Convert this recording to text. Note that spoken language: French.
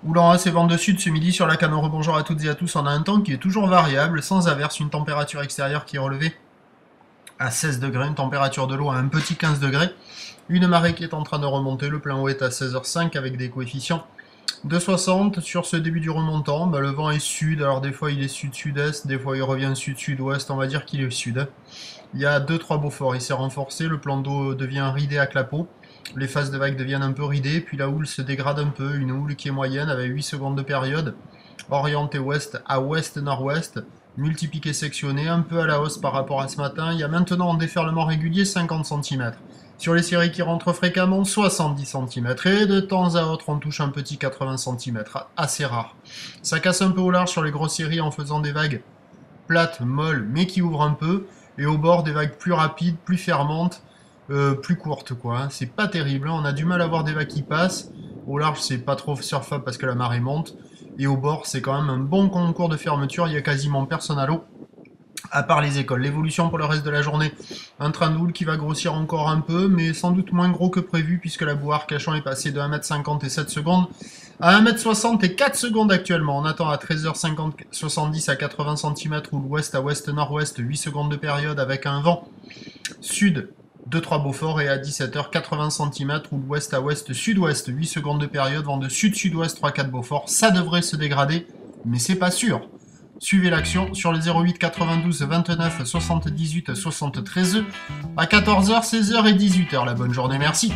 Oula, c'est vent de sud ce midi sur la Canore. Bonjour à toutes et à tous. On a un temps qui est toujours variable, sans averse, une température extérieure qui est relevée à 16 degrés, une température de l'eau à un petit 15 degrés, une marée qui est en train de remonter, le plein eau est à 16h05 avec des coefficients de 60. Sur ce début du remontant, le vent est sud, alors des fois il est sud-sud-est, des fois il revient sud-sud-ouest, on va dire qu'il est sud. Il y a 2-3 beaux forts, il s'est renforcé, le plan d'eau devient ridé à clapot. Les phases de vague deviennent un peu ridées, puis la houle se dégrade un peu, une houle qui est moyenne avec 8 secondes de période, orientée ouest à ouest-nord-ouest, multipliquée sectionnée, un peu à la hausse par rapport à ce matin. Il y a maintenant en déferlement régulier 50 cm. Sur les séries qui rentrent fréquemment, 70 cm. Et de temps à autre, on touche un petit 80 cm, assez rare. Ça casse un peu au large sur les grosses séries en faisant des vagues plates, molles, mais qui ouvrent un peu, et au bord des vagues plus rapides, plus fermantes, plus courte quoi, hein. C'est pas terrible, hein. On a du mal à voir des vagues qui passent. Au large c'est pas trop surfable parce que la marée monte, et au bord c'est quand même un bon concours de fermeture, il y a quasiment personne à l'eau à part les écoles. L'évolution pour le reste de la journée, un train de houle qui va grossir encore un peu, mais sans doute moins gros que prévu puisque la boue Arcachon est passée de 1,50 m et 7 secondes à 1,60 m et 4 secondes actuellement. On attend à 13h50 70 à 80 cm ou l'ouest à ouest-nord-ouest, 8 secondes de période avec un vent sud 2-3 Beaufort, et à 17h 80 cm ou l'ouest à ouest sud-ouest, 8 secondes de période, vent de sud-sud-ouest 3-4 Beaufort. Ça devrait se dégrader, mais c'est pas sûr. Suivez l'action sur le 08 92 29 78 73 à 14h, 16h et 18h. La bonne journée, merci.